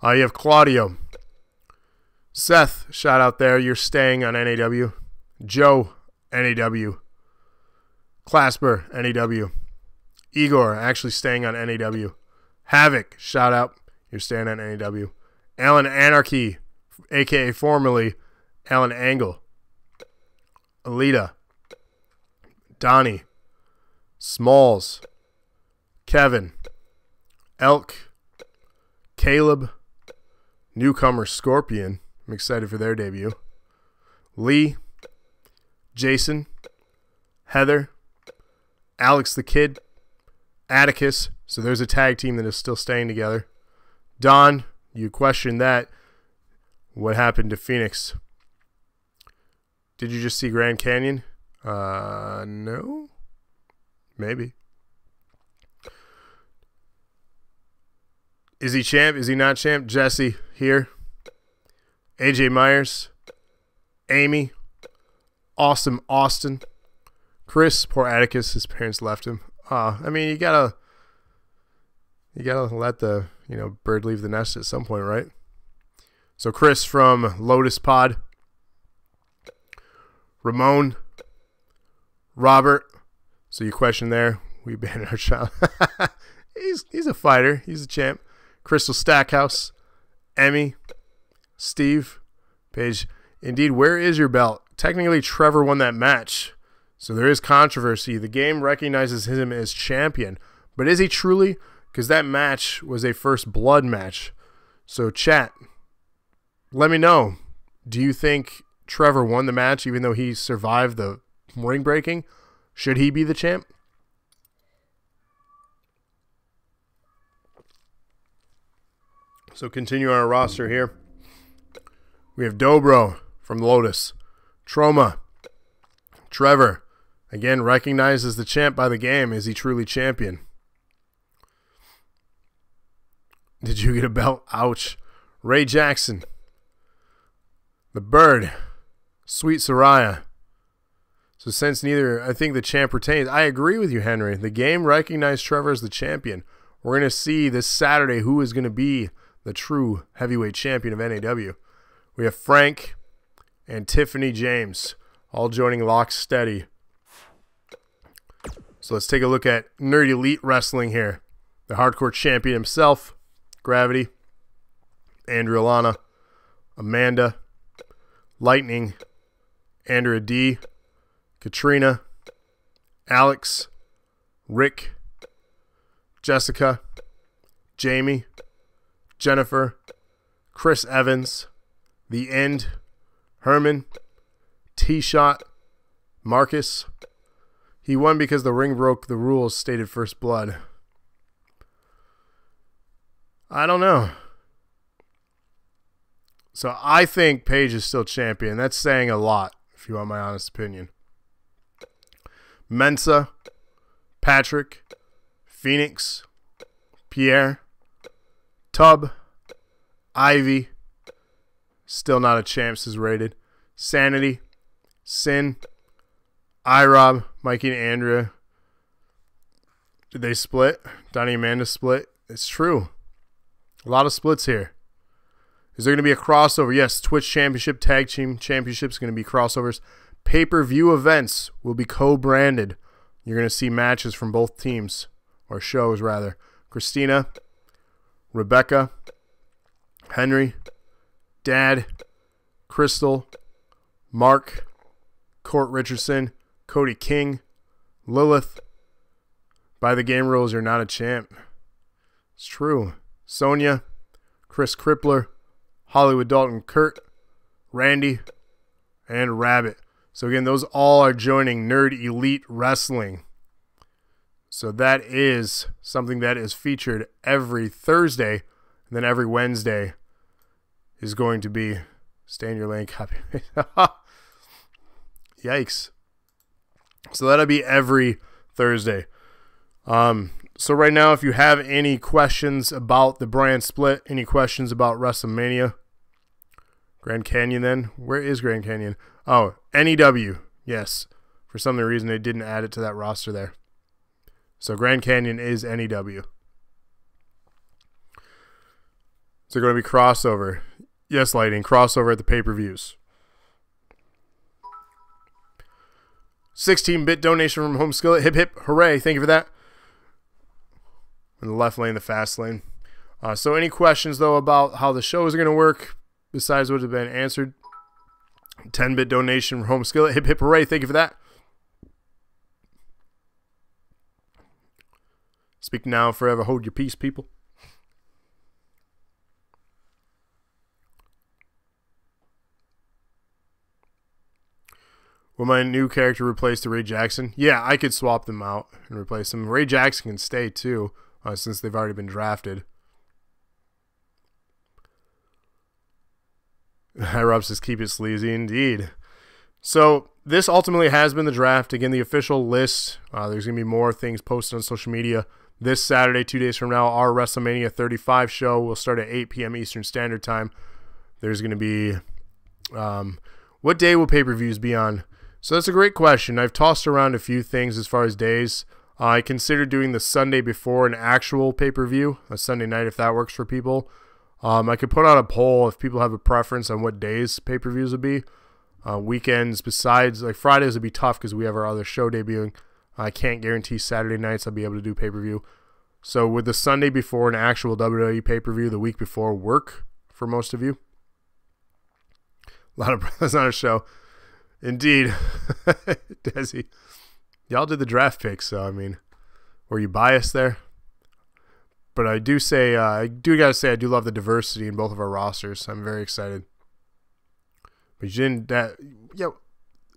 You have Claudio. Seth, shout out there. You're staying on NAW. Joe, NAW. Clasper, NAW. Igor, actually staying on NAW. Havoc, shout out. You're staying on NAW. Alan Anarchy, a.k.a. formerly Alan Angle. Alita. Donnie. Smalls. Kevin. Elk. Caleb. Newcomer Scorpion. I'm excited for their debut. Lee. Jason. Heather. Alex the Kid. Atticus. So there's a tag team that is still staying together. Don. You questioned that. What happened to Phoenix? Did you just see Grand Canyon? No. Maybe. Is he champ? Is he not champ? Jesse here. AJ Myers. Amy. Awesome Austin. Chris. Poor Atticus. His parents left him. I mean, you gotta let the bird leave the nest at some point, right? So Chris from Lotus Pod. Ramon. Robert. So you question there. We banned our child. he's a fighter. He's a champ. Crystal Stackhouse. Emmy. Steve. Paige. Indeed, where is your belt? Technically, Trevor won that match. So there is controversy. The game recognizes him as champion. But is he truly? Because that match was a first blood match. So chat, let me know. Do you think Trevor won the match even though he survived the ring breaking? Should he be the champ? So continue our roster here. We have Dobro from Lotus. Troma. Trevor. Again, recognized as the champ by the game. Is he truly champion? Did you get a belt? Ouch. Ray Jackson. The Bird. Sweet Soraya. So since neither, I think the champ retains. I agree with you, Henry. The game recognized Trevor as the champion. We're going to see this Saturday who is going to be the true heavyweight champion of NAW. We have Frank and Tiffany James all joining Locksteady. So let's take a look at Nerd Elite Wrestling here. The hardcore champion himself, Gravity, Andrew Alana, Amanda, Lightning, Andrea D, Katrina, Alex, Rick, Jessica, Jamie, Jennifer, Chris Evans, The End, Herman, T-Shot, Marcus. He won because the ring broke the rules stated first blood. I don't know. So I think Paige is still champion. That's saying a lot, if you want my honest opinion. Mensa, Patrick, Phoenix, Pierre, Tub, Ivy, still not a champs is rated. Sanity, Sin, iRob, Mikey and Andrea. Did they split? Donnie and Amanda split? It's true. A lot of splits here. Is there going to be a crossover? Yes, Twitch Championship, Tag Team Championship is going to be crossovers. Pay-per-view events will be co-branded you're going to see matches from both teams, or shows rather. Christina, Rebecca, Henry, Dad, Crystal, Mark, Court Richardson, Cody King, Lilith. By the game rules, you're not a champ. It's true. Sonia, Chris Crippler, Hollywood Dalton, Kurt, Randy, and Rabbit. So again, those all are joining Nerd Elite Wrestling. So that is something that is featured every Thursday, and then every Wednesday is going to be stay in your lane copyright. Yikes. So that'll be every Thursday. So right now, if you have any questions about the brand split, any questions about WrestleMania, Grand Canyon then? Where is Grand Canyon? Oh, NEW. Yes. For some reason, they didn't add it to that roster there. So Grand Canyon is NEW. Is there going to be crossover? Yes, Lighting. Crossover at the pay-per-views. 16-bit donation from Home Skillet. Hip, hip, hooray. Thank you for that. In the left lane, the fast lane. So any questions, though, about how the show is going to work, besides what has been answered? 10-bit donation from Home Skillet. Hip, hip, hooray. Thank you for that. Speak now, forever hold your peace, people. Will my new character replace the Ray Jackson? Yeah, I could swap them out and replace them. Ray Jackson can stay, too, since they've already been drafted. Rob says, keep it sleazy. Indeed. So, this ultimately has been the draft. Again, the official list. There's going to be more things posted on social media. This Saturday, 2 days from now, our WrestleMania 35 show will start at 8 p.m. Eastern Standard Time. There's going to be... what day will pay-per-views be on? So that's a great question. I've tossed around a few things as far as days. I considered doing the Sunday before an actual pay-per-view, a Sunday night if that works for people. I could put out a poll if people have a preference on what days pay-per-views would be. Weekends besides, like Fridays would be tough because we have our other show debuting. I can't guarantee Saturday nights I'll be able to do pay-per-view. So would the Sunday before an actual WWE pay-per-view the week before work for most of you? A lot of brothers on a show. Indeed. Desi. Y'all did the draft picks, so I mean, were you biased there? But I do say, I do love the diversity in both of our rosters. I'm very excited. But you didn't, yo,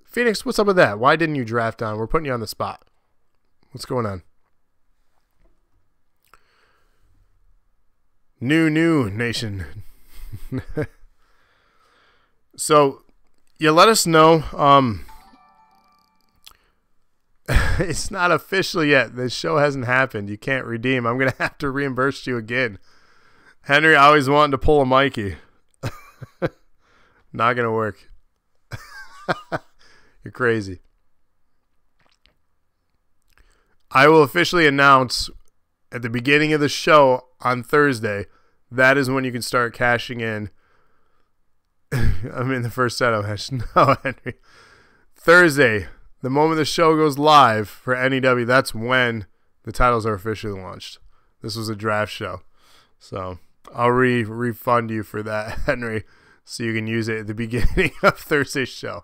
Phoenix, what's up with that? Why didn't you draft on? We're putting you on the spot. What's going on? New Nation. So, yeah, let us know. It's not official yet. The show hasn't happened. You can't redeem. I'm going to have to reimburse you again. Henry always wanting to pull a Mikey. Not going to work. You're crazy. I will officially announce at the beginning of the show on Thursday, that is when you can start cashing in. I'm in the first setup match. No, Henry. Thursday, the moment the show goes live for NEW, that's when the titles are officially launched. This was a draft show. So I'll refund you for that, Henry, so you can use it at the beginning of Thursday's show.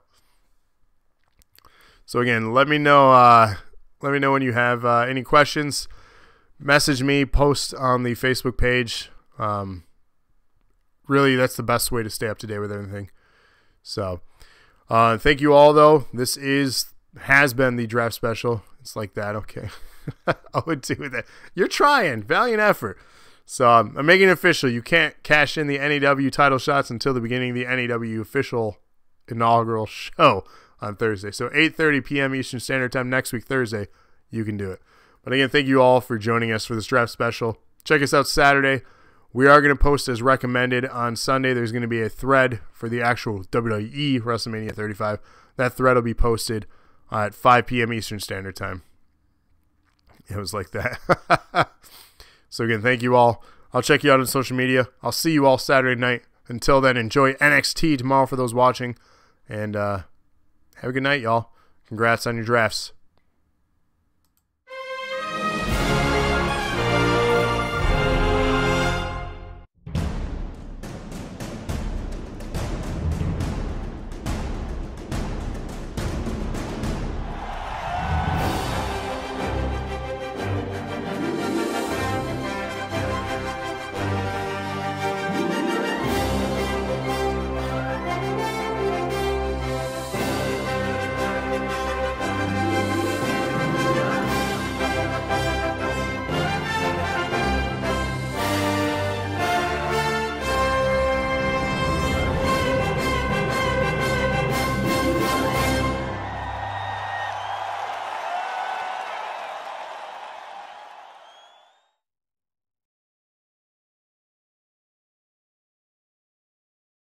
So again, let me know when you have any questions. Message me, post on the Facebook page. Really, that's the best way to stay up to date with everything. So, thank you all, though. This has been the draft special. It's like that, okay. I would do that. You're trying. Valiant effort. So, I'm making it official. You can't cash in the NAW title shots until the beginning of the NAW official inaugural show on Thursday. So, 8:30 p.m. Eastern Standard Time next week, Thursday, you can do it. But again, thank you all for joining us for this draft special. Check us out Saturday. We are going to post as recommended on Sunday. There's going to be a thread for the actual WWE WrestleMania 35. That thread will be posted at 5 p.m. Eastern Standard Time. It was like that. So again, thank you all. I'll check you out on social media. I'll see you all Saturday night. Until then, enjoy NXT tomorrow for those watching. And have a good night, y'all. Congrats on your drafts.